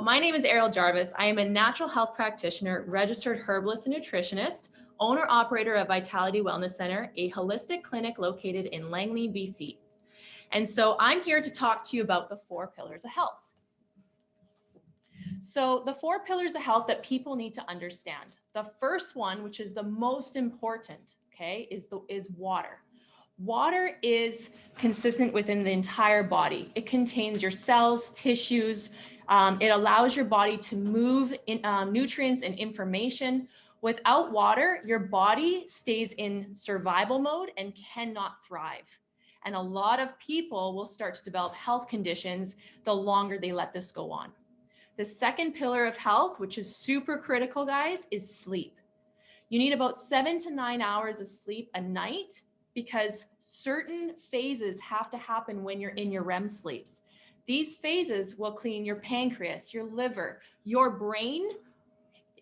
My name is Ariel Jarvis. I am a natural health practitioner, registered herbalist and nutritionist, owner-operator of Vitality Wellness Center, a holistic clinic located in Langley, BC. And so I'm here to talk to you about the 4 pillars of health. So the 4 pillars of health that people need to understand. The first one, which is the most important, okay, is water. Water is consistent within the entire body. It contains your cells, tissues. It allows your body to move in, nutrients and information. Without water, your body stays in survival mode and cannot thrive. And a lot of people will start to develop health conditions the longer they let this go on. The second pillar of health, which is super critical, guys, is sleep. You need about 7 to 9 hours of sleep a night, because certain phases have to happen when you're in your REM sleeps. These phases will clean your pancreas, your liver, your brain.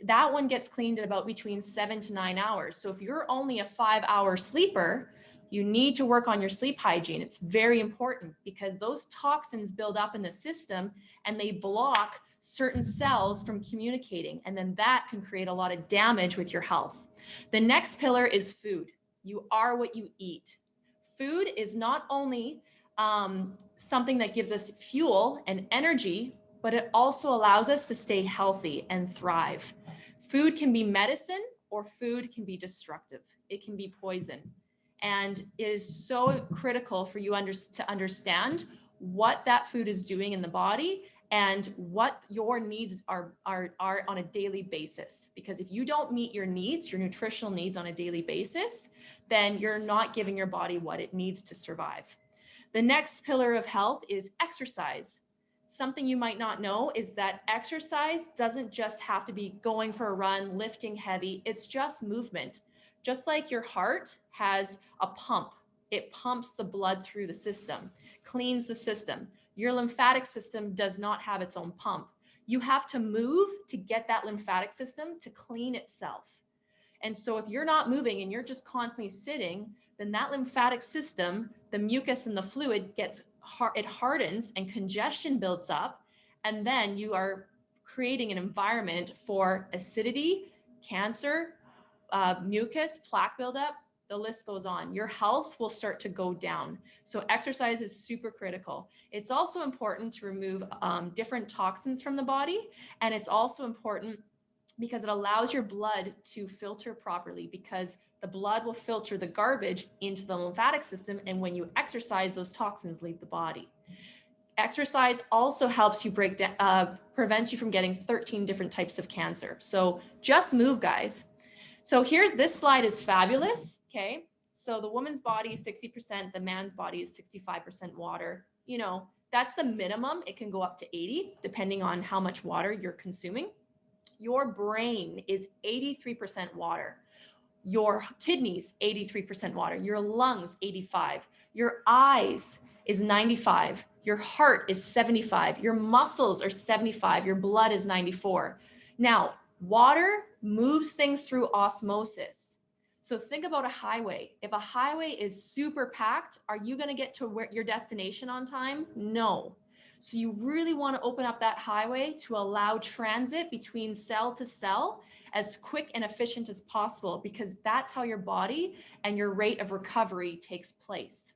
That one gets cleaned at about between 7 to 9 hours. So if you're only a 5-hour sleeper, you need to work on your sleep hygiene. It's very important because those toxins build up in the system and they block certain cells from communicating. And then that can create a lot of damage with your health. The next pillar is food. You are what you eat. Food is not only something that gives us fuel and energy, but it also allows us to stay healthy and thrive. Food can be medicine or food can be destructive. It can be poison. And it is so critical for you to understand what that food is doing in the body and what your needs are on a daily basis. Because if you don't meet your needs, your nutritional needs on a daily basis, then you're not giving your body what it needs to survive. The next pillar of health is exercise. Something you might not know is that exercise doesn't just have to be going for a run, lifting heavy. It's just movement. Just like your heart has a pump, it pumps the blood through the system, cleans the system. Your lymphatic system does not have its own pump. You have to move to get that lymphatic system to clean itself. And so if you're not moving and you're just constantly sitting, then that lymphatic system, the mucus and the fluid it hardens and congestion builds up. And then you are creating an environment for acidity, cancer, mucus, plaque buildup, the list goes on. Your health will start to go down. So exercise is super critical. It's also important to remove different toxins from the body. And it's also important because it allows your blood to filter properly, because the blood will filter the garbage into the lymphatic system. And when you exercise, those toxins leave the body. Exercise also helps you prevents you from getting 13 different types of cancer. So just move, guys. So this slide is fabulous, okay? So the woman's body is 60%, the man's body is 65% water. You know, that's the minimum. It can go up to 80, depending on how much water you're consuming. Your brain is 83% water. Your kidneys, 83% water. Your lungs, 85. Your eyes is 95. Your heart is 75. Your muscles are 75. Your blood is 94. Now, water moves things through osmosis. So think about a highway. If a highway is super packed, are you going to get to your destination on time? No. So you really want to open up that highway to allow transit between cell to cell as quick and efficient as possible, because that's how your body and your rate of recovery takes place.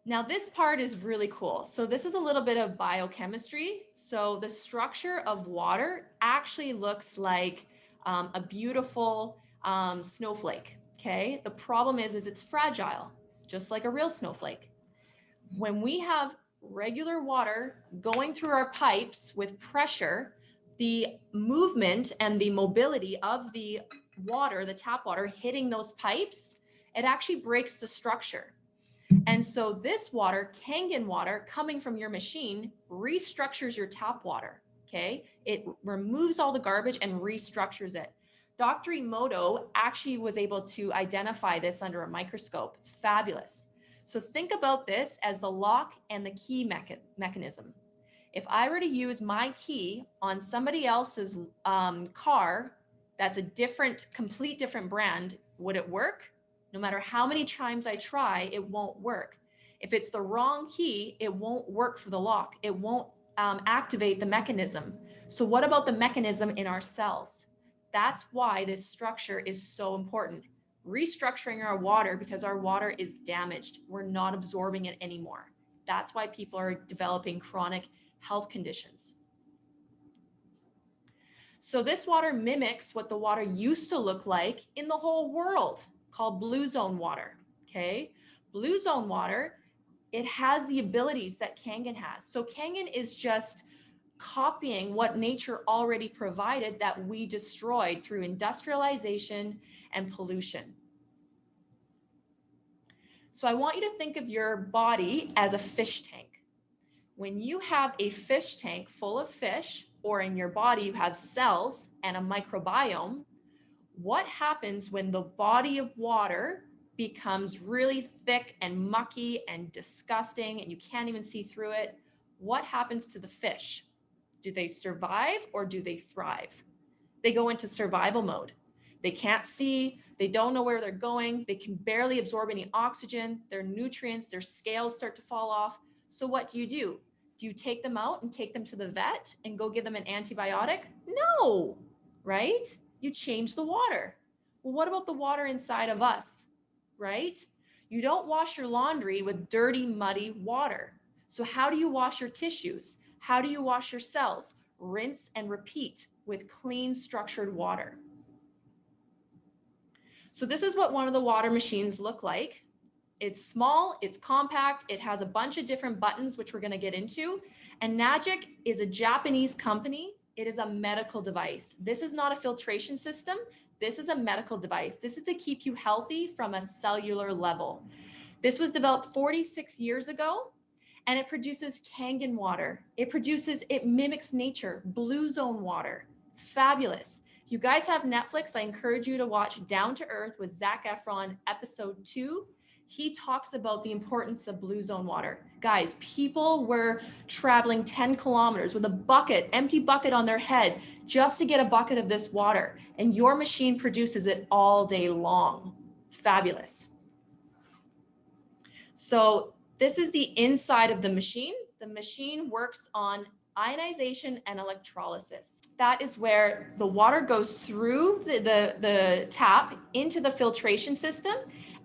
Now, this part is really cool. So this is a little bit of biochemistry. So the structure of water actually looks like a beautiful snowflake, okay? The problem is it's fragile, just like a real snowflake. When we have regular water going through our pipes with pressure, the movement and the mobility of the water, the tap water hitting those pipes, it actually breaks the structure. And so this water, Kangen water, coming from your machine, restructures your tap water, okay? It removes all the garbage and restructures it. Dr. Emoto actually was able to identify this under a microscope. It's fabulous. So think about this as the lock and the key mechanism. If I were to use my key on somebody else's car, that's a complete different brand, would it work? No matter how many times I try, it won't work. If it's the wrong key, it won't work for the lock. It won't activate the mechanism. So what about the mechanism in our cells? That's why this structure is so important. Restructuring our water, because our water is damaged. We're not absorbing it anymore. That's why people are developing chronic health conditions. So this water mimics what the water used to look like in the whole world, called blue zone water, okay? Blue zone water, it has the abilities that Kangen has. So Kangen is just copying what nature already provided that we destroyed through industrialization and pollution. So I want you to think of your body as a fish tank. When you have a fish tank full of fish, or in your body you have cells and a microbiome, what happens when the body of water becomes really thick and mucky and disgusting and you can't even see through it? What happens to the fish? Do they survive or do they thrive? They go into survival mode. They can't see, they don't know where they're going, they can barely absorb any oxygen, their nutrients, their scales start to fall off. So what do? Do you take them out and take them to the vet and go give them an antibiotic? No, right? You change the water. Well, what about the water inside of us, right? You don't wash your laundry with dirty, muddy water. So how do you wash your tissues? How do you wash your cells? Rinse and repeat with clean, structured water. So this is what one of the water machines look like. It's small, it's compact, it has a bunch of different buttons, which we're going to get into. And Nagic is a Japanese company. It is a medical device. This is not a filtration system. This is a medical device. This is to keep you healthy from a cellular level. This was developed 46 years ago, and it produces Kangen water. It mimics nature, blue zone water. It's fabulous. If you guys have Netflix, I encourage you to watch Down to Earth with Zac Efron, episode 2. He talks about the importance of blue zone water. Guys, people were traveling 10 kilometers with a bucket, empty bucket on their head, just to get a bucket of this water. And your machine produces it all day long. It's fabulous. So this is the inside of the machine. The machine works on ionization and electrolysis. That is where the water goes through the tap into the filtration system,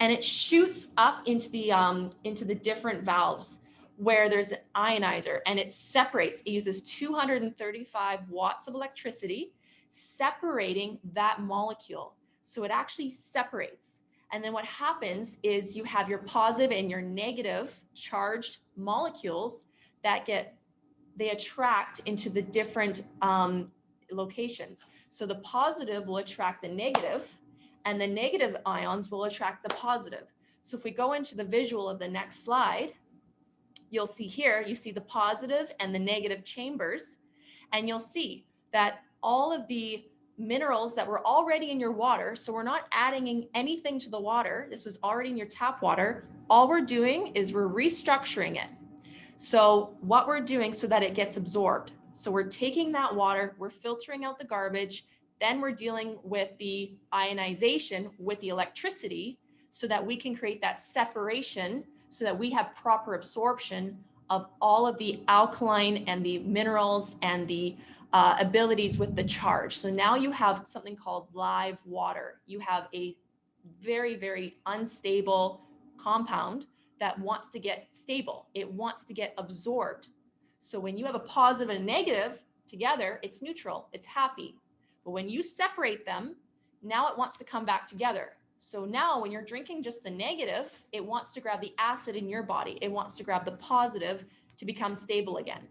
and it shoots up into the different valves where there's an ionizer, and it separates. It uses 235 watts of electricity, separating that molecule. So it actually separates. And then what happens is you have your positive and your negative charged molecules that they attract into the different locations. So the positive will attract the negative, and the negative ions will attract the positive. So if we go into the visual of the next slide, you'll see here, you see the positive and the negative chambers, and you'll see that all of the minerals that were already in your water, so we're not adding anything to the water, this was already in your tap water, all we're doing is we're restructuring it. So what we're doing so that it gets absorbed. So we're taking that water, we're filtering out the garbage, then we're dealing with the ionization with the electricity so that we can create that separation so that we have proper absorption of all of the alkaline and the minerals and the abilities with the charge. So now you have something called live water. You have a very, very unstable compound that wants to get stable. It wants to get absorbed. So when you have a positive and a negative together, it's neutral, it's happy. But when you separate them, now it wants to come back together. So now when you're drinking just the negative, it wants to grab the acid in your body. It wants to grab the positive to become stable again.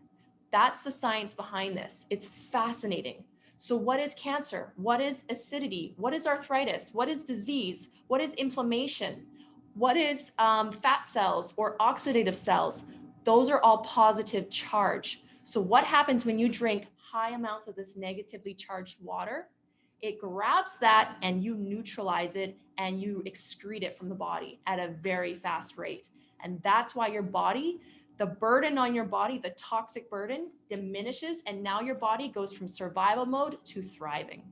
That's the science behind this. It's fascinating. So what is cancer? What is acidity? What is arthritis? What is disease? What is inflammation? What is fat cells or oxidative cells? Those are all positive charge. So what happens when you drink high amounts of this negatively charged water? It grabs that and you neutralize it and you excrete it from the body at a very fast rate. And that's why your body, the burden on your body, the toxic burden diminishes, and now your body goes from survival mode to thriving.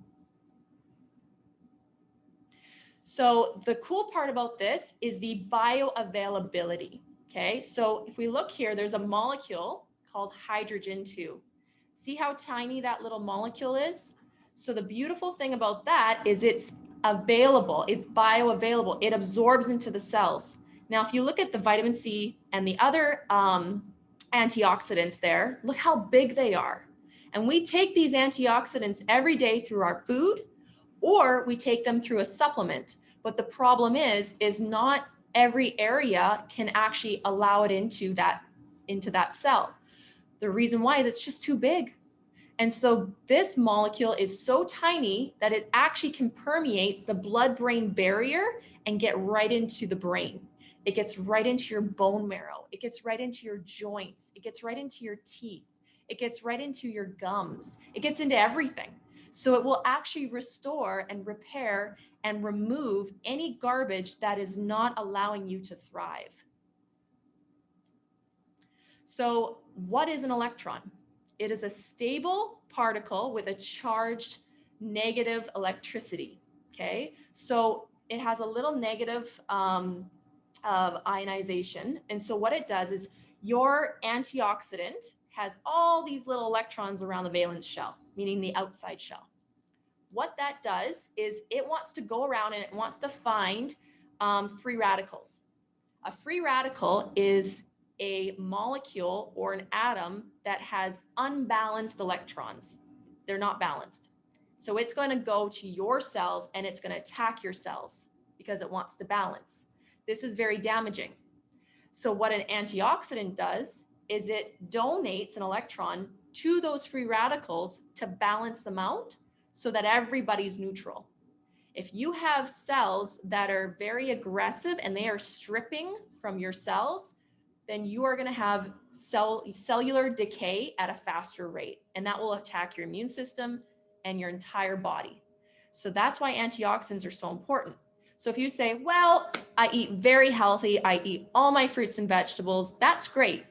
So the cool part about this is the bioavailability. Okay, so if we look here, there's a molecule called hydrogen 2. See how tiny that little molecule is? So the beautiful thing about that is it's available, it's bioavailable, it absorbs into the cells. Now, if you look at the vitamin C and the other antioxidants there, look how big they are. And we take these antioxidants every day through our food, or we take them through a supplement. But the problem is not every area can actually allow it into that cell. The reason why is it's just too big. And so this molecule is so tiny that it actually can permeate the blood-brain barrier and get right into the brain. It gets right into your bone marrow. It gets right into your joints. It gets right into your teeth. It gets right into your gums. It gets into everything. So it will actually restore and repair and remove any garbage that is not allowing you to thrive. So what is an electron? It is a stable particle with a charged negative electricity, okay? So it has a little negative ionization. And so what it does is your antioxidant has all these little electrons around the valence shell, meaning the outside shell. What that does is it wants to go around and it wants to find free radicals. A free radical is a molecule or an atom that has unbalanced electrons. They're not balanced. So it's going to go to your cells and it's going to attack your cells because it wants to balance. This is very damaging. So what an antioxidant does is it donates an electron to those free radicals to balance them out so that everybody's neutral. If you have cells that are very aggressive and they are stripping from your cells, then you are going to have cellular decay at a faster rate, and that will attack your immune system and your entire body. So that's why antioxidants are so important. So if you say, well, I eat very healthy, I eat all my fruits and vegetables, that's great.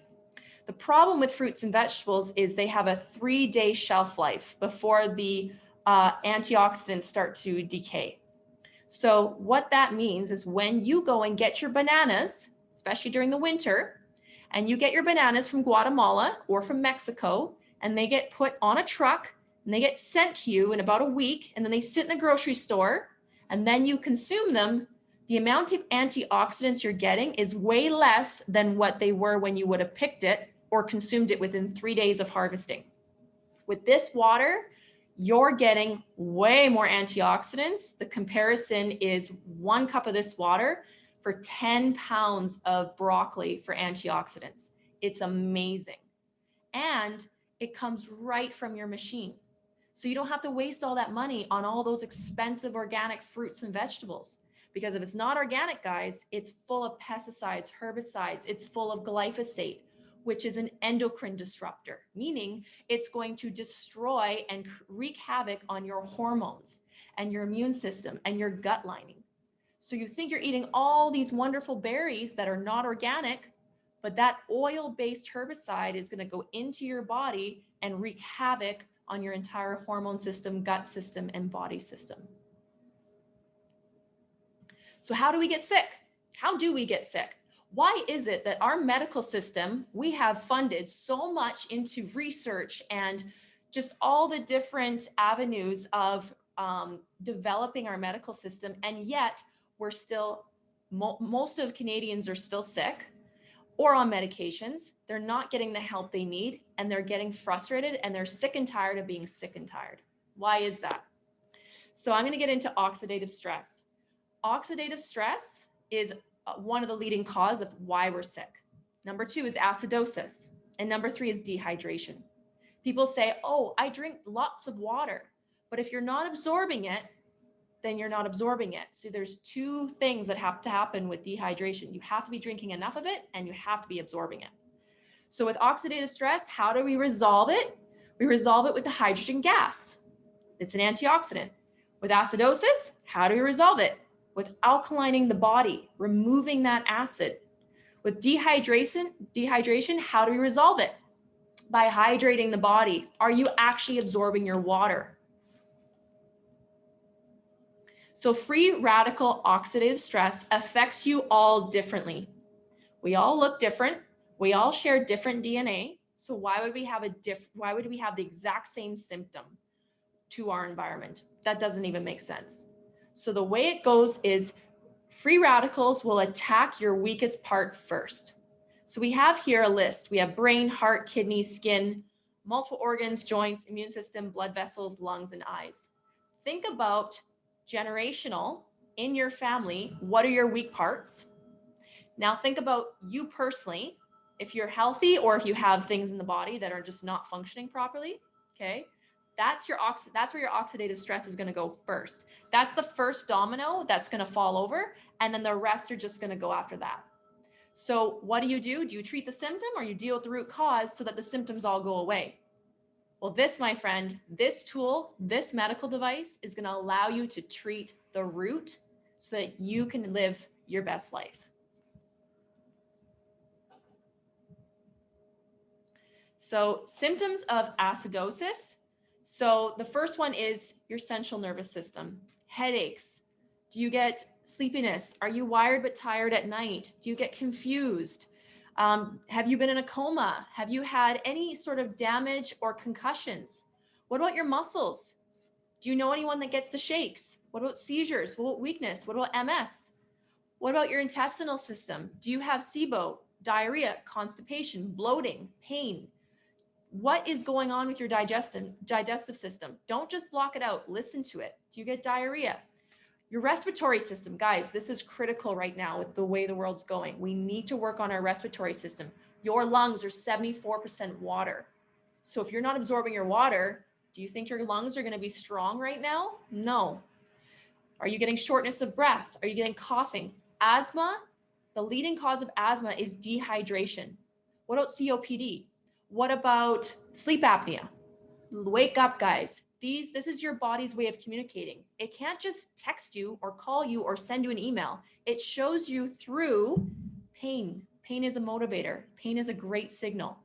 The problem with fruits and vegetables is they have a 3-day shelf life before the antioxidants start to decay. So what that means is when you go and get your bananas, especially during the winter, and you get your bananas from Guatemala or from Mexico, and they get put on a truck and they get sent to you in about a week, and then they sit in the grocery store, and then you consume them, the amount of antioxidants you're getting is way less than what they were when you would have picked it or consumed it within 3 days of harvesting. With this water, you're getting way more antioxidants. The comparison is 1 cup of this water for 10 pounds of broccoli for antioxidants. It's amazing. And it comes right from your machine. So you don't have to waste all that money on all those expensive organic fruits and vegetables. Because if it's not organic, guys, it's full of pesticides, herbicides, it's full of glyphosate, which is an endocrine disruptor, meaning it's going to destroy and wreak havoc on your hormones and your immune system and your gut lining. So you think you're eating all these wonderful berries that are not organic, but that oil-based herbicide is going to go into your body and wreak havoc on your entire hormone system, gut system, and body system. So how do we get sick? How do we get sick? Why is it that our medical system, we have funded so much into research and just all the different avenues of developing our medical system, and yet we're still, most of Canadians are still sick or on medications. They're not getting the help they need, and they're getting frustrated, and they're sick and tired of being sick and tired. Why is that? So I'm going to get into oxidative stress. Oxidative stress is one of the leading causes of why we're sick. Number 2 is acidosis. And number 3 is dehydration. People say, oh, I drink lots of water. But if you're not absorbing it, then you're not absorbing it. So there's 2 things that have to happen with dehydration. You have to be drinking enough of it, and you have to be absorbing it. So with oxidative stress, how do we resolve it? We resolve it with the hydrogen gas. It's an antioxidant. With acidosis, how do we resolve it? With alkalining the body, removing that acid. With dehydration, how do we resolve it? By hydrating the body. Are you actually absorbing your water? So free radical oxidative stress affects you all differently. We all look different. We all share different DNA. So why would we have the exact same symptom to our environment? That doesn't even make sense. So the way it goes is free radicals will attack your weakest part first. So we have here a list. We have brain, heart, kidney, skin, multiple organs, joints, immune system, blood vessels, lungs, and eyes. Think about generational in your family. What are your weak parts? Now think about you personally, if you're healthy or if you have things in the body that are just not functioning properly, okay? That's where your oxidative stress is going to go first. That's the first domino that's going to fall over, and then the rest are just going to go after that. So what do? Do you treat the symptom, or you deal with the root cause so that the symptoms all go away? Well, this, my friend, this tool, this medical device is going to allow you to treat the root so that you can live your best life. So symptoms of acidosis. So the first one is your central nervous system. Headaches. Do you get sleepiness? Are you wired but tired at night? Do you get confused? Have you been in a coma? Have you had any sort of damage or concussions? What about your muscles? Do you know anyone that gets the shakes? What about seizures? What about weakness? What about MS? What about your intestinal system? Do you have SIBO, diarrhea, constipation, bloating, pain? What is going on with your digestive system? Don't just block it out. Listen to it. Do you get diarrhea? Your respiratory system, guys, this is critical right now with the way the world's going. We need to work on our respiratory system. Your lungs are 74% water. So if you're not absorbing your water, do you think your lungs are going to be strong right now? No. Are you getting shortness of breath? Are you getting coughing? Asthma, the leading cause of asthma is dehydration. What about COPD? What about sleep apnea? Wake up, guys. This is your body's way of communicating. It can't just text you or call you or send you an email. It shows you through pain. Pain is a motivator. Pain is a great signal.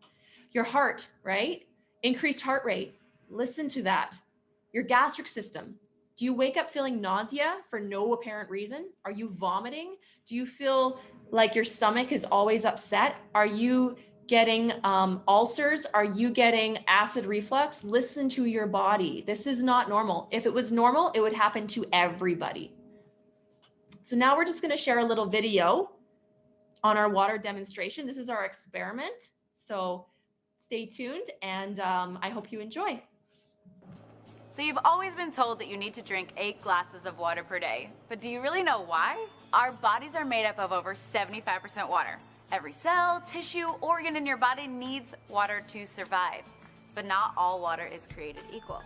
Your heart, right? Increased heart rate. Listen to that. Your gastric system. Do you wake up feeling nausea for no apparent reason? Are you vomiting? Do you feel like your stomach is always upset? Are you getting ulcers? Are you getting acid reflux? Listen to your body. This is not normal. If it was normal, it would happen to everybody. So now we're just going to share a little video on our water demonstration. This is our experiment. So stay tuned, and I hope you enjoy. So you've always been told that you need to drink 8 glasses of water per day. But do you really know why? Our bodies are made up of over 75% water. Every cell, tissue, organ in your body needs water to survive. But not all water is created equal.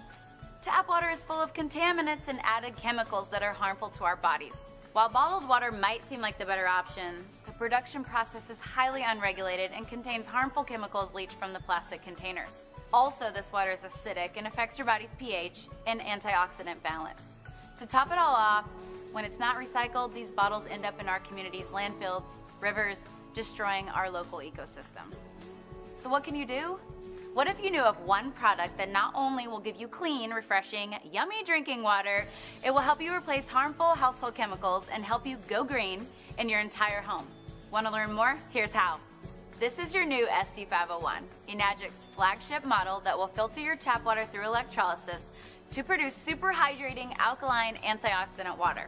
Tap water is full of contaminants and added chemicals that are harmful to our bodies. While bottled water might seem like the better option, the production process is highly unregulated and contains harmful chemicals leached from the plastic containers. Also, this water is acidic and affects your body's pH and antioxidant balance. To top it all off, when it's not recycled, these bottles end up in our community's landfills, rivers, destroying our local ecosystem. So what can you do? What if you knew of one product that not only will give you clean, refreshing, yummy drinking water, it will help you replace harmful household chemicals and help you go green in your entire home? Want to learn more? Here's how. This is your new SC501, Enagic's flagship model that will filter your tap water through electrolysis to produce super hydrating alkaline antioxidant water.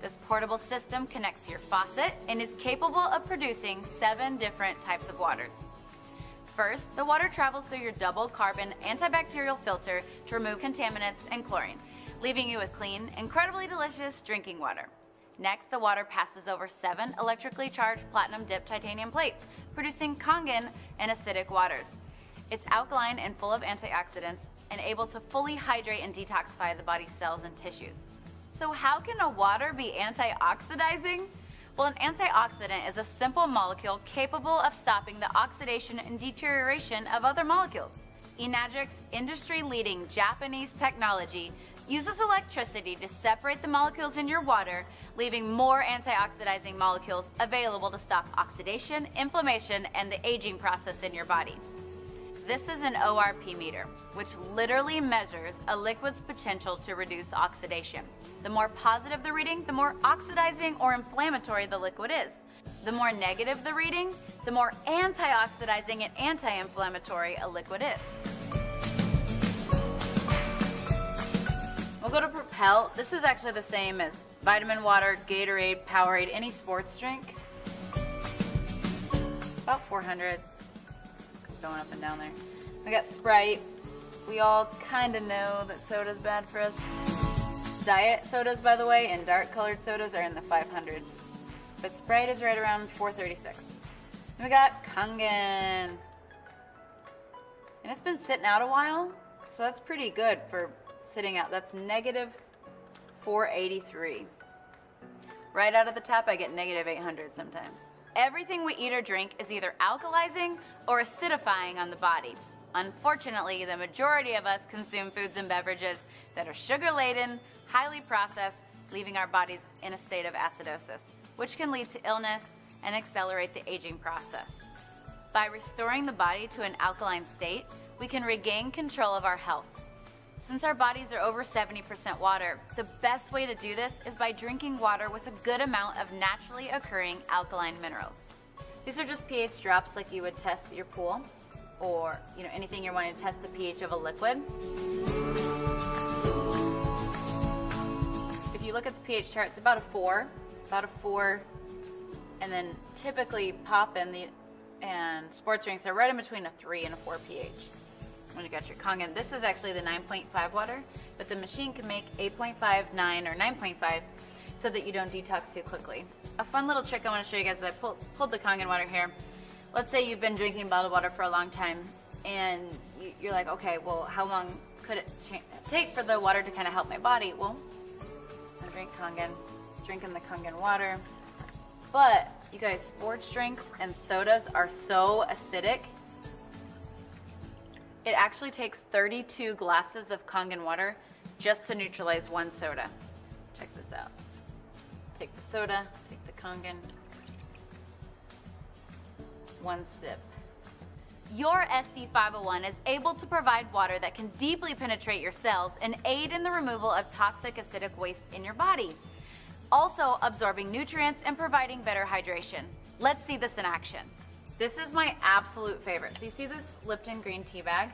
This portable system connects to your faucet and is capable of producing 7 different types of waters. First, the water travels through your double carbon antibacterial filter to remove contaminants and chlorine, leaving you with clean, incredibly delicious drinking water. Next, the water passes over 7 electrically charged platinum dipped titanium plates, producing Kangen and acidic waters. It's alkaline and full of antioxidants and able to fully hydrate and detoxify the body's cells and tissues. So how can a water be antioxidizing? Well, an antioxidant is a simple molecule capable of stopping the oxidation and deterioration of other molecules. Enagic's industry-leading Japanese technology uses electricity to separate the molecules in your water, leaving more antioxidizing molecules available to stop oxidation, inflammation, and the aging process in your body. This is an ORP meter, which literally measures a liquid's potential to reduce oxidation. The more positive the reading, the more oxidizing or inflammatory the liquid is. The more negative the reading, the more antioxidizing and anti-inflammatory a liquid is. We'll go to Propel. This is actually the same as vitamin water, Gatorade, Powerade, any sports drink. About 400s. Going up and down there. We got Sprite. We all kind of know that soda's bad for us. Diet sodas, by the way, and dark colored sodas are in the 500s. But Sprite is right around 436. And we got Kangen. And it's been sitting out a while, so that's pretty good for sitting out. That's negative 483. Right out of the tap, I get negative 800 sometimes. Everything we eat or drink is either alkalizing or acidifying on the body. Unfortunately, the majority of us consume foods and beverages that are sugar-laden, highly processed, leaving our bodies in a state of acidosis, which can lead to illness and accelerate the aging process. By restoring the body to an alkaline state, we can regain control of our health. Since our bodies are over 70% water, the best way to do this is by drinking water with a good amount of naturally occurring alkaline minerals. These are just pH drops like you would test your pool, or anything you're wanting to test the pH of a liquid. If you look at the pH chart, it's about a 4, and then typically pop and sports drinks are right in between a 3 and a 4 pH. When you got your Kangen, this is actually the 9.5 water, but the machine can make 8.5, 9, or 9.5 so that you don't detox too quickly. A fun little trick I want to show you guys is I pulled the Kangen water here. Let's say you've been drinking bottled water for a long time, and you're like, okay, well, how long could it take for the water to kind of help my body? Well, I drink Kangen, drinking the Kangen water. But, you guys, sports drinks and sodas are so acidic. It actually takes 32 glasses of Kangen water just to neutralize one soda. Check this out. Take the soda, take the Kangen. One sip. Your SC501 is able to provide water that can deeply penetrate your cells and aid in the removal of toxic acidic waste in your body, also absorbing nutrients and providing better hydration. Let's see this in action. This is my absolute favorite. So you see this Lipton green tea bag?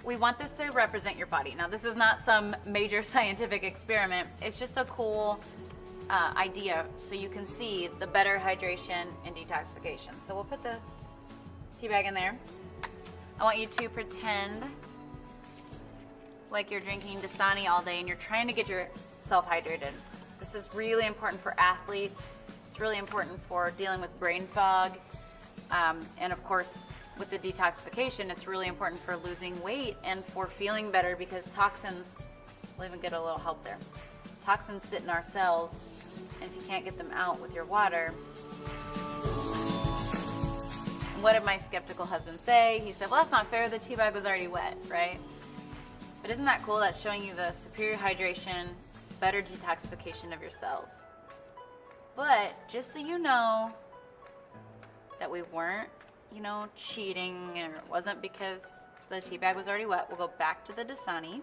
We want this to represent your body. Now, this is not some major scientific experiment. It's just a cool idea so you can see the better hydration and detoxification. So we'll put the tea bag in there. I want you to pretend like you're drinking Dasani all day and you're trying to get yourself hydrated. This is really important for athletes. It's really important for dealing with brain fog. And of course, with the detoxification, it's really important for losing weight and for feeling better, because toxins, we'll even get a little help there. Toxins sit in our cells, and if you can't get them out with your water. What did my skeptical husband say? He said, well, that's not fair. The tea bag was already wet, right? But isn't that cool? That's showing you the superior hydration, better detoxification of your cells. But just so you know that we weren't, cheating, and it wasn't because the tea bag was already wet, we'll go back to the Dasani.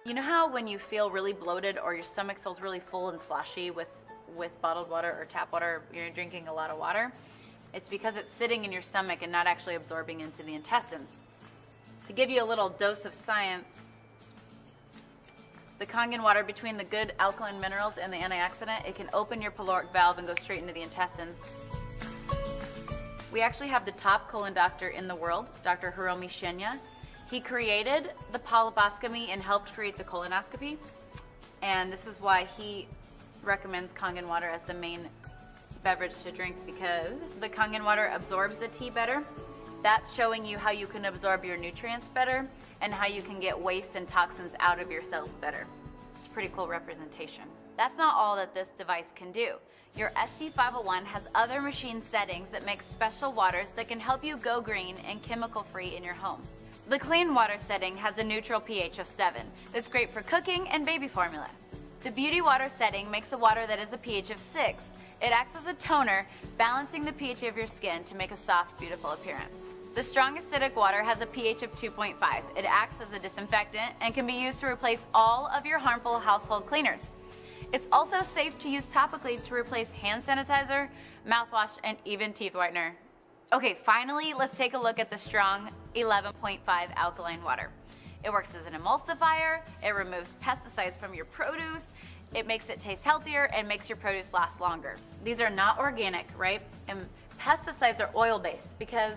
You know how when you feel really bloated or your stomach feels really full and sloshy with bottled water or tap water, you're drinking a lot of water? It's because it's sitting in your stomach and not actually absorbing into the intestines. To give you a little dose of science, the Kangen water, between the good alkaline minerals and the antioxidant, it can open your pyloric valve and go straight into the intestines. We actually have the top colon doctor in the world, Dr. Hiromi Shinya. He created the polyposcopy and helped create the colonoscopy. And this is why he recommends Kangen water as the main beverage to drink, because the Kangen water absorbs the tea better. That's showing you how you can absorb your nutrients better and how you can get waste and toxins out of your cells better. It's a pretty cool representation. That's not all that this device can do. Your SC501 has other machine settings that make special waters that can help you go green and chemical-free in your home. The clean water setting has a neutral pH of 7 that's great for cooking and baby formula. The beauty water setting makes a water that is a pH of 6. It acts as a toner, balancing the pH of your skin to make a soft, beautiful appearance. The strong acidic water has a pH of 2.5. It acts as a disinfectant and can be used to replace all of your harmful household cleaners. It's also safe to use topically to replace hand sanitizer, mouthwash, and even teeth whitener. Okay, finally, let's take a look at the strong 11.5 alkaline water. It works as an emulsifier, it removes pesticides from your produce, it makes it taste healthier, and makes your produce last longer. These are not organic, right? And pesticides are oil-based because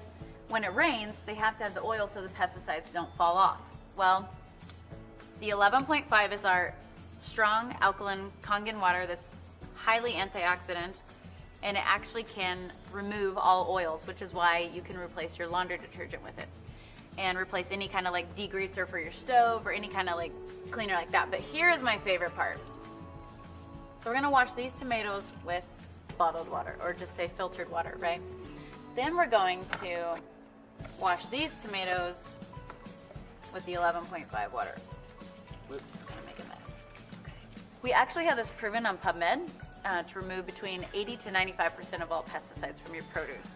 when it rains, they have to have the oil so the pesticides don't fall off. Well, the 11.5 is our strong alkaline Kangen water that's highly antioxidant, and it actually can remove all oils, which is why you can replace your laundry detergent with it and replace any kind of like degreaser for your stove or any kind of like cleaner like that. But here is my favorite part. So we're gonna wash these tomatoes with bottled water, or just say filtered water, right? Then we're going to wash these tomatoes with the 11.5 water. Oops, gonna make a mess. Okay. We actually have this proven on PubMed to remove between 80 to 95% of all pesticides from your produce.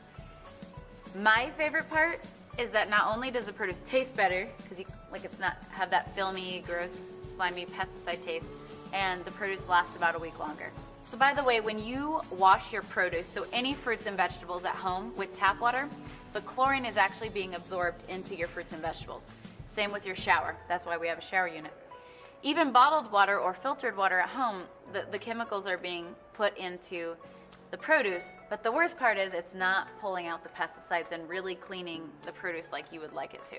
My favorite part is that not only does the produce taste better, because it's not have that filmy, gross, slimy pesticide taste, and the produce lasts about a week longer. So by the way, when you wash your produce, so any fruits and vegetables at home with tap water, the chlorine is actually being absorbed into your fruits and vegetables. Same with your shower. That's why we have a shower unit. Even bottled water or filtered water at home, the chemicals are being put into the produce, but the worst part is it's not pulling out the pesticides and really cleaning the produce like you would like it to.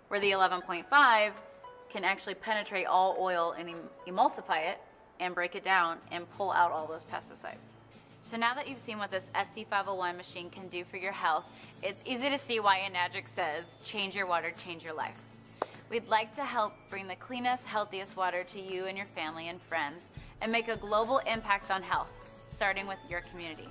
Where the 11.5 can actually penetrate all oil and emulsify it and break it down and pull out all those pesticides. So now that you've seen what this SC501 machine can do for your health, it's easy to see why Enagic says, change your water, change your life. We'd like to help bring the cleanest, healthiest water to you and your family and friends and make a global impact on health, starting with your community.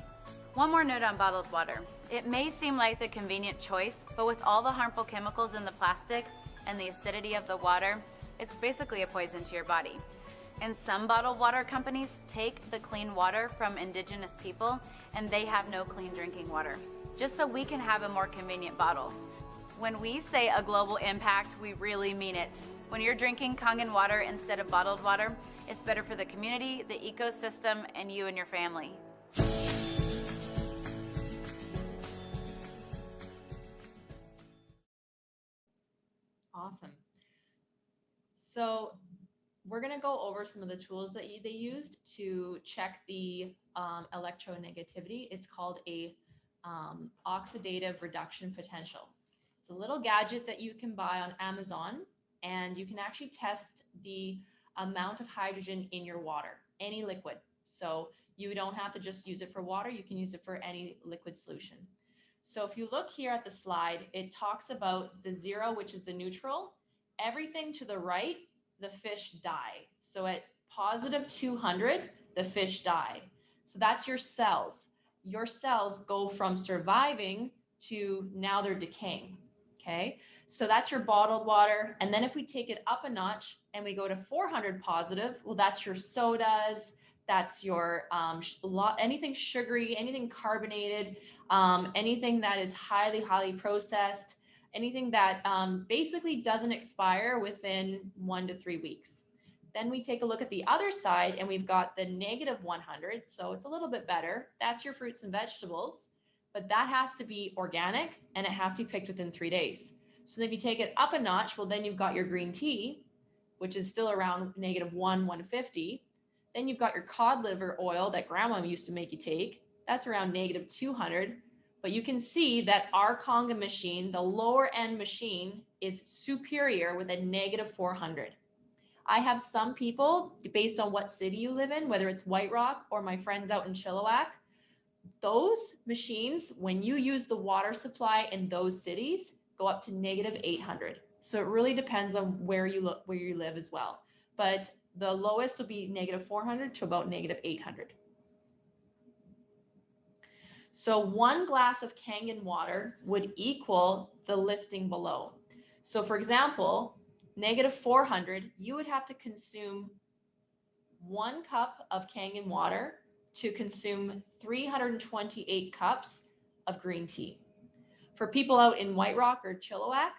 One more note on bottled water. It may seem like the convenient choice, but with all the harmful chemicals in the plastic and the acidity of the water, it's basically a poison to your body. And some bottled water companies take the clean water from indigenous people and they have no clean drinking water, just so we can have a more convenient bottle. When we say a global impact, we really mean it. When you're drinking Kangen water instead of bottled water, it's better for the community, the ecosystem, and you and your family. Awesome. So we're going to go over some of the tools that they used to check the electronegativity. It's called a oxidative reduction potential. It's a little gadget that you can buy on Amazon, and you can actually test the amount of hydrogen in your water, any liquid. So you don't have to just use it for water, you can use it for any liquid solution. So if you look here at the slide, it talks about the 0, which is the neutral. Everything to the right, the fish die. So at positive 200, the fish die. So that's your cells. Your cells go from surviving to now they're decaying. Okay, so that's your bottled water. And then if we take it up a notch and we go to 400 positive, well, that's your sodas, that's your anything sugary, anything carbonated, anything that is highly processed, anything that basically doesn't expire within 1 to 3 weeks. Then we take a look at the other side and we've got the negative 100. So it's a little bit better. That's your fruits and vegetables, but that has to be organic and it has to be picked within 3 days. So if you take it up a notch, well, then you've got your green tea, which is still around -1, 150. Then you've got your cod liver oil that grandma used to make you take. That's around -200. But you can see that our Kangen machine, the lower end machine, is superior with a -400. I have some people, based on what city you live in, whether it's White Rock or my friends out in Chilliwack, those machines, when you use the water supply in those cities, go up to -800. So it really depends on where you live as well. But the lowest will be -400 to about -800. So 1 glass of Kangen water would equal the listing below. So for example, -400, you would have to consume 1 cup of Kangen water to consume 328 cups of green tea. For people out in White Rock or Chilliwack,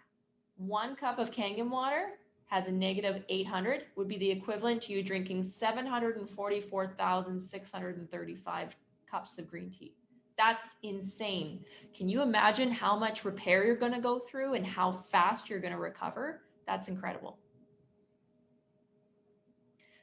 1 cup of Kangen water has a negative 800, would be the equivalent to you drinking 744,635 cups of green tea. That's insane. Can you imagine how much repair you're going to go through and how fast you're going to recover? That's incredible.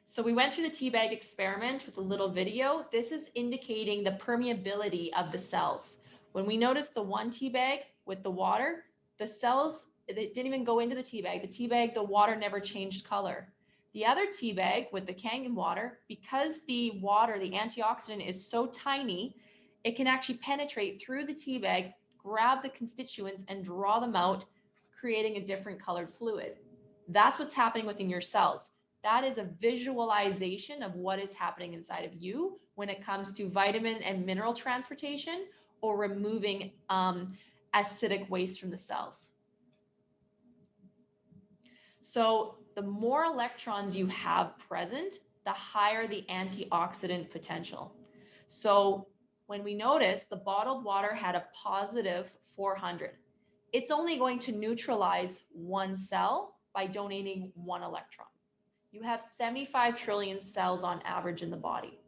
So we went through the tea bag experiment with a little video. This is indicating the permeability of the cells. When we noticed the one tea bag with the water, the cells, they didn't even go into the tea bag. The water never changed color. The other tea bag with the Kangen water, because the water, the antioxidant is so tiny, it can actually penetrate through the tea bag, grab the constituents and draw them out, creating a different colored fluid. That's what's happening within your cells. That is a visualization of what is happening inside of you when it comes to vitamin and mineral transportation or removing acidic waste from the cells. So the more electrons you have present, the higher the antioxidant potential. So when we notice the bottled water had a positive 400, it's only going to neutralize one cell by donating one electron. You have 75 trillion cells on average in the body.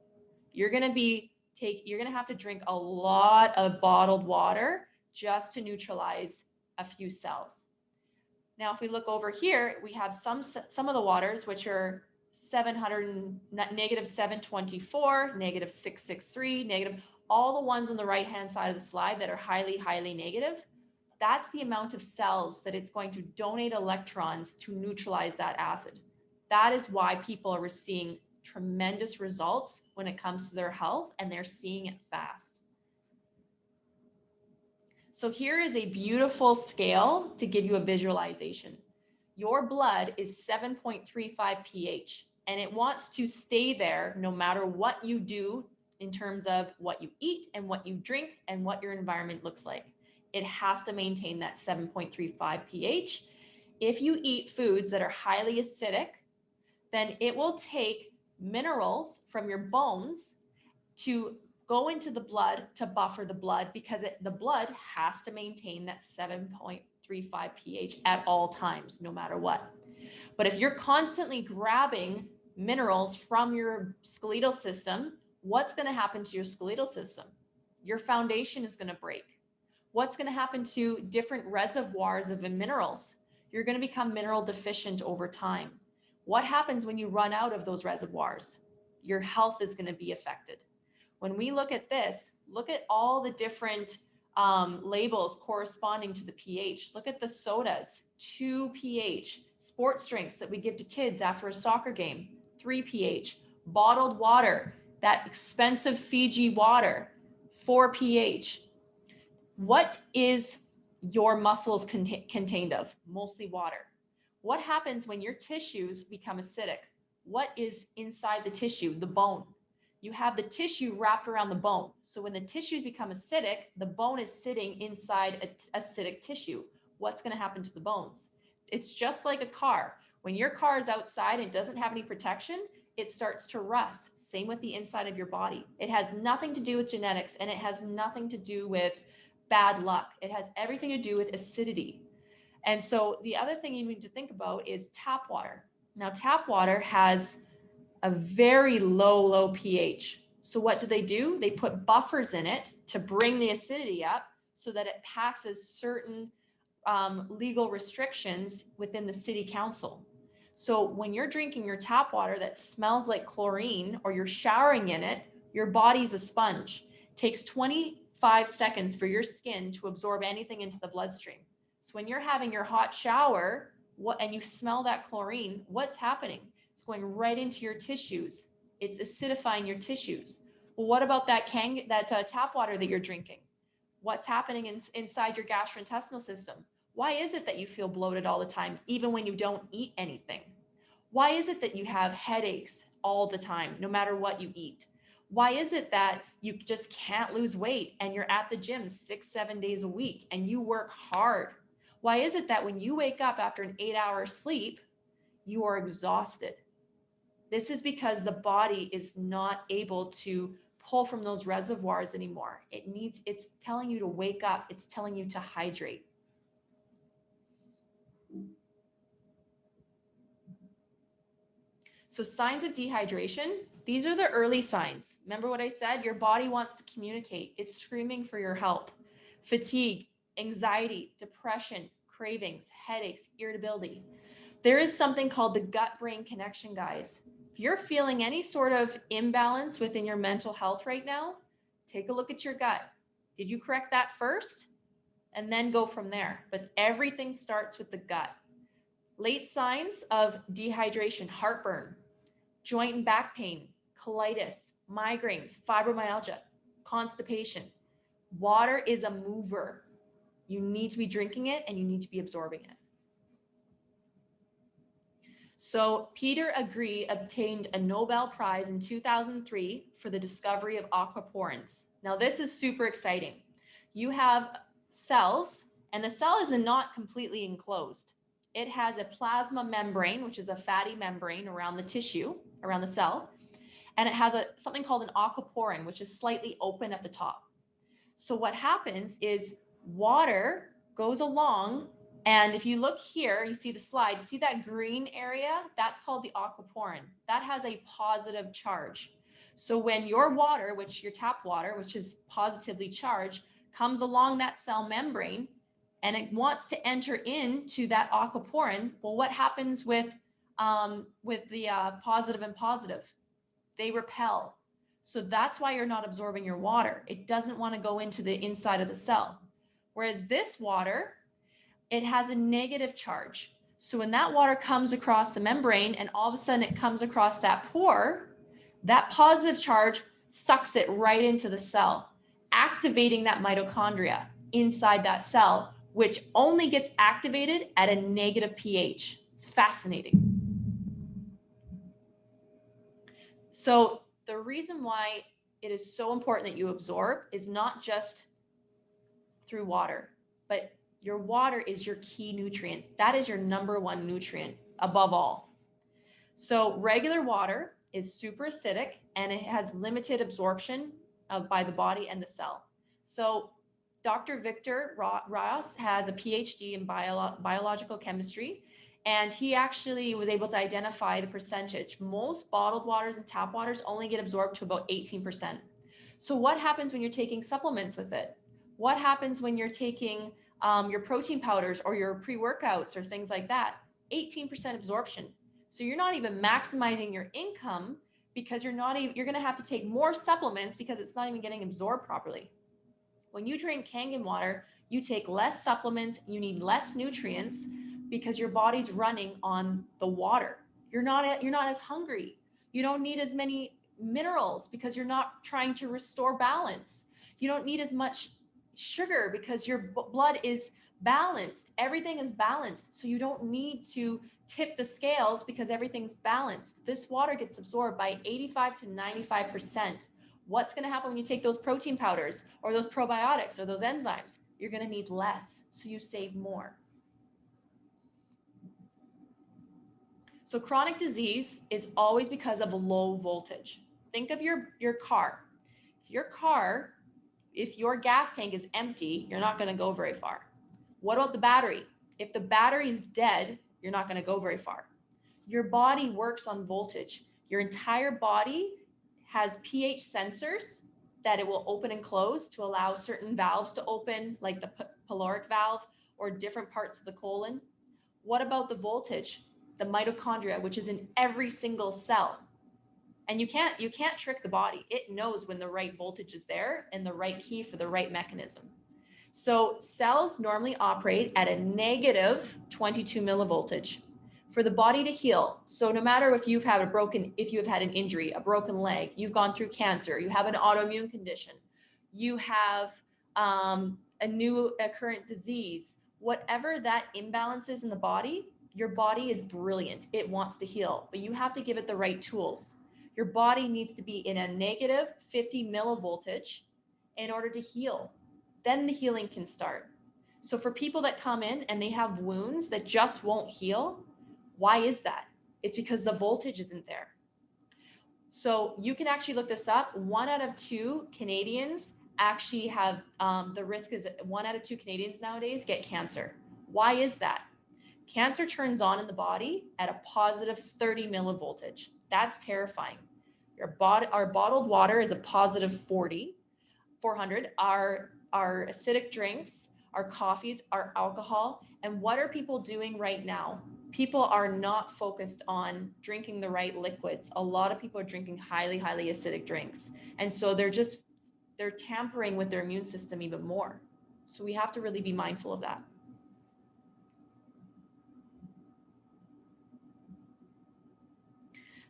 You're going to have to drink a lot of bottled water just to neutralize a few cells. Now, if we look over here, we have some of the waters, which are negative 724, negative 663, negative, all the ones on the right-hand side of the slide that are highly, highly negative. That's the amount of cells that it's going to donate electrons to neutralize that acid. That is why people are seeing tremendous results when it comes to their health, and they're seeing it fast. So here is a beautiful scale to give you a visualization. Your blood is 7.35 pH, and it wants to stay there no matter what you do in terms of what you eat and what you drink and what your environment looks like. It has to maintain that 7.35 pH. If you eat foods that are highly acidic, then it will take minerals from your bones to go into the blood to buffer the blood, because the blood has to maintain that 7.35 pH at all times, no matter what. But if you're constantly grabbing minerals from your skeletal system, what's going to happen to your skeletal system? Your foundation is going to break. What's going to happen to different reservoirs of minerals? You're going to become mineral deficient over time. What happens when you run out of those reservoirs? Your health is going to be affected. When we look at this, look at all the different labels corresponding to the pH. Look at the sodas, 2 pH. Sports drinks that we give to kids after a soccer game, 3 pH. Bottled water, that expensive Fiji water, 4 pH. What is your muscles contained of? Mostly water. What happens when your tissues become acidic? What is inside the tissue? The bone. You have the tissue wrapped around the bone. So when the tissues become acidic, the bone is sitting inside acidic tissue. What's going to happen to the bones? It's just like a car. When your car is outside and doesn't have any protection, it starts to rust. Same with the inside of your body. It has nothing to do with genetics, and it has nothing to do with bad luck. It has everything to do with acidity. And so the other thing you need to think about is tap water. Now, tap water has a very low pH. So what do? They put buffers in it to bring the acidity up so that it passes certain legal restrictions within the city council. So when you're drinking your tap water that smells like chlorine, or you're showering in it, your body's a sponge. It takes 25 seconds for your skin to absorb anything into the bloodstream. So when you're having your hot shower and you smell that chlorine, what's happening? It's going right into your tissues. It's acidifying your tissues. Well, what about that tap water that you're drinking? What's happening inside your gastrointestinal system? Why is it that you feel bloated all the time, even when you don't eat anything? Why is it that you have headaches all the time, no matter what you eat? Why is it that you just can't lose weight and you're at the gym 6-7 days a week and you work hard? Why is it that when you wake up after an 8-hour sleep, you are exhausted? This is because the body is not able to pull from those reservoirs anymore. It's telling you to wake up. It's telling you to hydrate. So signs of dehydration, these are the early signs. Remember what I said? Your body wants to communicate. It's screaming for your help. Fatigue, anxiety, depression, cravings, headaches, irritability. There is something called the gut-brain connection, guys. If you're feeling any sort of imbalance within your mental health right now, take a look at your gut. Did you correct that first? And then go from there. But everything starts with the gut. Late signs of dehydration, heartburn, joint and back pain, colitis, migraines, fibromyalgia, constipation. Water is a mover. You need to be drinking it and you need to be absorbing it. So Peter Agree obtained a Nobel Prize in 2003 for the discovery of aquaporins. Now this is super exciting. You have cells, and the cell is not completely enclosed. It has a plasma membrane, which is a fatty membrane around the tissue, around the cell. And it has something called an aquaporin, which is slightly open at the top. So what happens is water goes along, and if you look here, you see the slide, you see that green area? That's called the aquaporin. That has a positive charge. So when your water, which your tap water, which is positively charged, comes along that cell membrane, and it wants to enter into that aquaporin, well, what happens with the positive and positive? They repel. So that's why you're not absorbing your water. It doesn't want to go into the inside of the cell. Whereas this water, it has a negative charge. So when that water comes across the membrane and all of a sudden it comes across that pore, that positive charge sucks it right into the cell, activating that mitochondria inside that cell, which only gets activated at a negative pH. It's fascinating. So the reason why it is so important that you absorb is not just through water, but your water is your key nutrient. That is your number one nutrient above all. So regular water is super acidic and it has limited absorption by the body and the cell. So Dr. Victor Rios has a PhD in biological chemistry, and he actually was able to identify the percentage. Most bottled waters and tap waters only get absorbed to about 18%. So what happens when you're taking supplements with it? What happens when you're taking your protein powders or your pre-workouts or things like that? 18% absorption. So you're not even maximizing your income because you're going to have to take more supplements because it's not even getting absorbed properly. When you drink Kangen water, you take less supplements, you need less nutrients because your body's running on the water. You're not as hungry. You don't need as many minerals because you're not trying to restore balance. You don't need as much sugar because your blood is balanced. Everything is balanced. So you don't need to tip the scales because everything's balanced. This water gets absorbed by 85 to 95%. What's going to happen when you take those protein powders or those probiotics or those enzymes? You're going to need less, so you save more. So chronic disease is always because of low voltage. Think of your car. If your gas tank is empty, you're not going to go very far. What about the battery? If the battery is dead, you're not going to go very far. Your body works on voltage. Your entire body has pH sensors that it will open and close to allow certain valves to open, like the pyloric valve or different parts of the colon. What about the voltage? The mitochondria, which is in every single cell. And you can't trick the body. It knows when the right voltage is there and the right key for the right mechanism. So cells normally operate at a negative 22 millivoltage. For the body to heal, so no matter if you've had an injury, a broken leg, you've gone through cancer, you have an autoimmune condition, you have a current disease, whatever that imbalance is in the body, your body is brilliant. It wants to heal, but you have to give it the right tools. Your body needs to be in a negative 50 millivoltage in order to heal. Then the healing can start. So for people that come in and they have wounds that just won't heal, why is that? It's because the voltage isn't there. So you can actually look this up. 1 out of 2 Canadians actually have, the risk is 1 out of 2 Canadians nowadays get cancer. Why is that? Cancer turns on in the body at a positive 30 millivoltage. That's terrifying. Our bottled water is a positive 400. Our acidic drinks, our coffees, our alcohol. And what are people doing right now? People are not focused on drinking the right liquids. A lot of people are drinking highly acidic drinks. And so they're tampering with their immune system even more. So we have to really be mindful of that.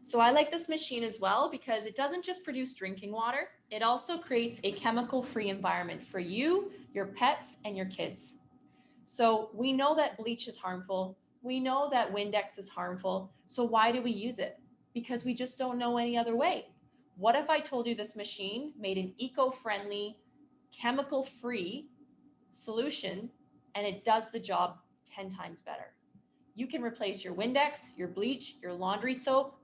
So I like this machine as well because it doesn't just produce drinking water, it also creates a chemical-free environment for you, your pets, and your kids. So we know that bleach is harmful. We know that Windex is harmful. So why do we use it? Because we just don't know any other way. What if I told you this machine made an eco-friendly, chemical-free solution and it does the job 10 times better? You can replace your Windex, your bleach, your laundry soap.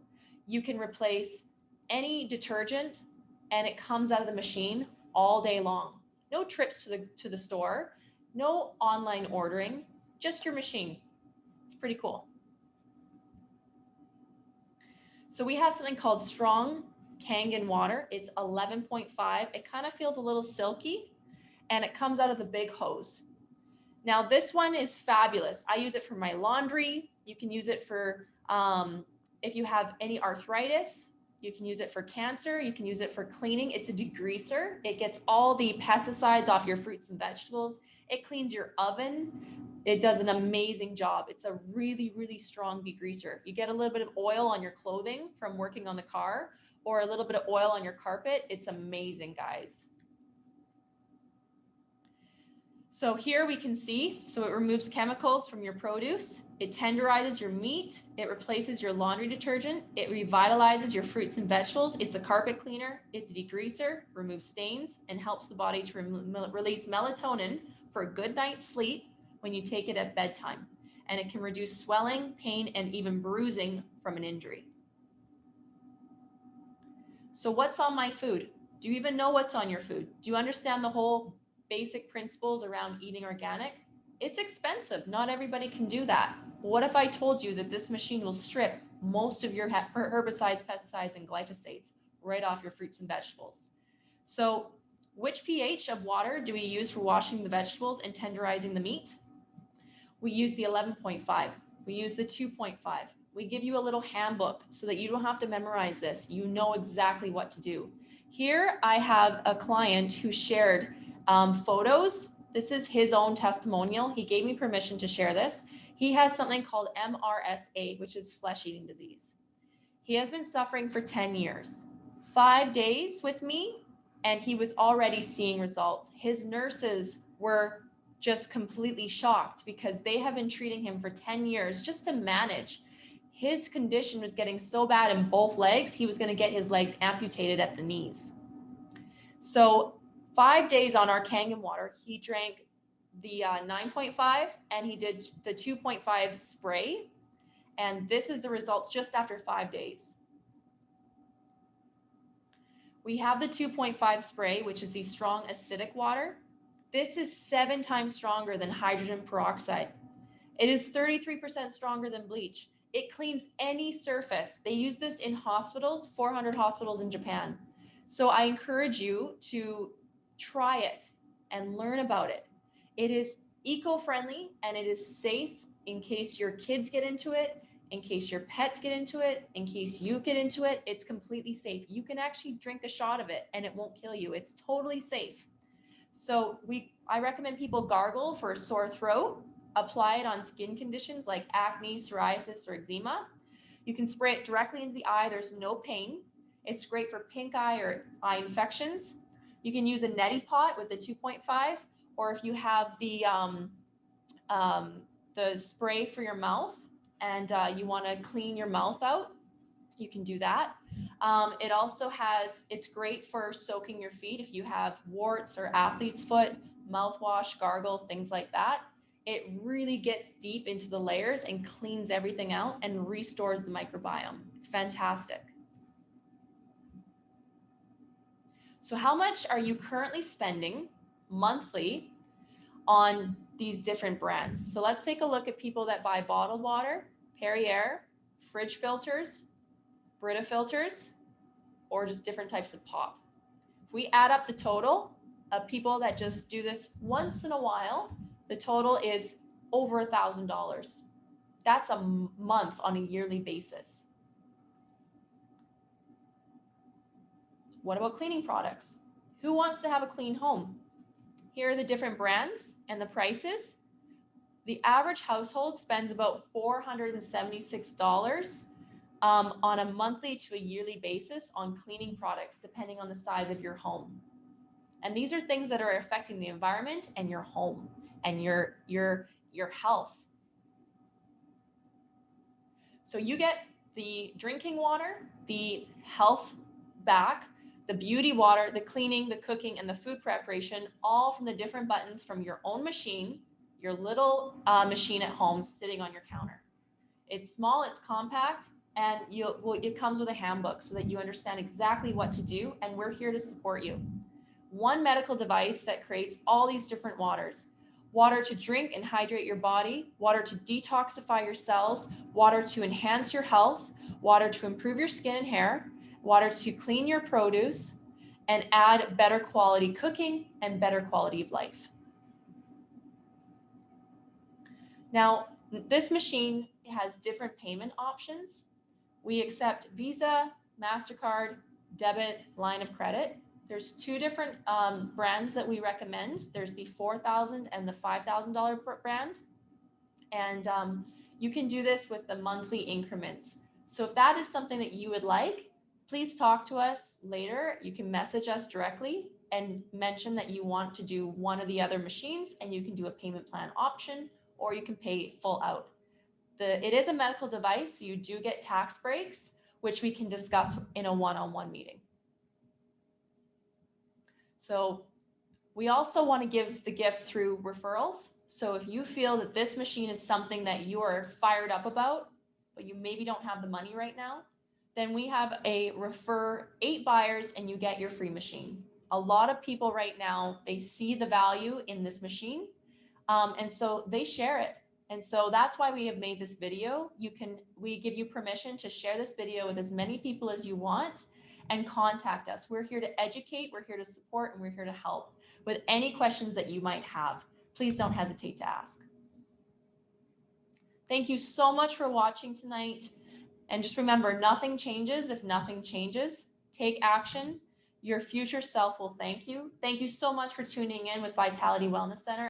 You can replace any detergent and it comes out of the machine all day long. No trips to the store, no online ordering, just your machine. It's pretty cool. So we have something called strong Kangen water. It's 11.5. It kind of feels a little silky and it comes out of the big hose. Now this one is fabulous. I use it for my laundry. You can use it for if you have any arthritis. You can use it for cancer. You can use it for cleaning. It's a degreaser. It gets all the pesticides off your fruits and vegetables. It cleans your oven. It does an amazing job. It's a really strong degreaser. You get a little bit of oil on your clothing from working on the car or a little bit of oil on your carpet. It's amazing, guys. So here we can see, so it removes chemicals from your produce. It tenderizes your meat. It replaces your laundry detergent. It revitalizes your fruits and vegetables. It's a carpet cleaner. It's a degreaser, removes stains, and helps the body to release melatonin for a good night's sleep when you take it at bedtime. And it can reduce swelling, pain, and even bruising from an injury. So what's on my food? Do you even know what's on your food? Do you understand the whole basic principles around eating organic? It's expensive. Not everybody can do that. What if I told you that this machine will strip most of your herbicides, pesticides, and glyphosates right off your fruits and vegetables? So which pH of water do we use for washing the vegetables and tenderizing the meat? We use the 11.5. We use the 2.5. We give you a little handbook so that you don't have to memorize this. You know exactly what to do. Here I have a client who shared photos. This is his own testimonial. He gave me permission to share this. He has something called MRSA, which is flesh-eating disease. He has been suffering for 10 years. 5 days with me, and he was already seeing results. His nurses were just completely shocked because they have been treating him for 10 years just to manage. His condition was getting so bad in both legs, he was going to get his legs amputated at the knees. So 5 days on our Kangen water, he drank the 9.5 and he did the 2.5 spray. And this is the results just after 5 days. We have the 2.5 spray, which is the strong acidic water. This is 7 times stronger than hydrogen peroxide. It is 33% stronger than bleach. It cleans any surface. They use this in hospitals, 400 hospitals in Japan. So I encourage you to try it and learn about it. It is eco-friendly and it is safe in case your kids get into it, in case your pets get into it, in case you get into it. It's completely safe. You can actually drink a shot of it and it won't kill you. It's totally safe. So I recommend people gargle for a sore throat. Apply it on skin conditions like acne, psoriasis, or eczema. You can spray it directly into the eye. There's no pain. It's great for pink eye or eye infections. You can use a neti pot with the 2.5, or if you have the spray for your mouth and you want to clean your mouth out, you can do that. It also it's great for soaking your feet if you have warts or athlete's foot, mouthwash, gargle, things like that. It really gets deep into the layers and cleans everything out and restores the microbiome. It's fantastic. So how much are you currently spending monthly on these different brands? So let's take a look at people that buy bottled water, Perrier, fridge filters, Brita filters, or just different types of pop. If we add up the total of people that just do this once in a while, the total is over $1,000. That's a month on a yearly basis. What about cleaning products? Who wants to have a clean home? Here are the different brands and the prices. The average household spends about $476 on a monthly to a yearly basis on cleaning products, depending on the size of your home. And these are things that are affecting the environment and your home and your health. So you get the drinking water, the health back, the beauty water, the cleaning, the cooking, and the food preparation, all from the different buttons from your own machine, your little machine at home sitting on your counter. It's small, it's compact, and it comes with a handbook so that you understand exactly what to do, and we're here to support you. One medical device that creates all these different waters. Water to drink and hydrate your body, water to detoxify your cells, water to enhance your health, water to improve your skin and hair, water to clean your produce, and add better quality cooking and better quality of life. Now, this machine has different payment options. We accept Visa, MasterCard, debit, line of credit. There's two different brands that we recommend. There's the $4,000 and the $5,000 brand. And you can do this with the monthly increments. So if that is something that you would like, please talk to us later. You can message us directly and mention that you want to do one of the other machines, and you can do a payment plan option, or you can pay full out. It is a medical device, so you do get tax breaks, which we can discuss in a one-on-one meeting. So we also want to give the gift through referrals. So if you feel that this machine is something that you are fired up about, but you maybe don't have the money right now, then we have a refer 8 buyers and you get your free machine. A lot of people right now, they see the value in this machine, and so they share it. And so that's why we have made this video. We give you permission to share this video with as many people as you want and contact us. We're here to educate, we're here to support, and we're here to help with any questions that you might have. Please don't hesitate to ask. Thank you so much for watching tonight. And just remember, nothing changes if nothing changes. Take action. Your future self will thank you. Thank you so much for tuning in with Vitality Wellness Center.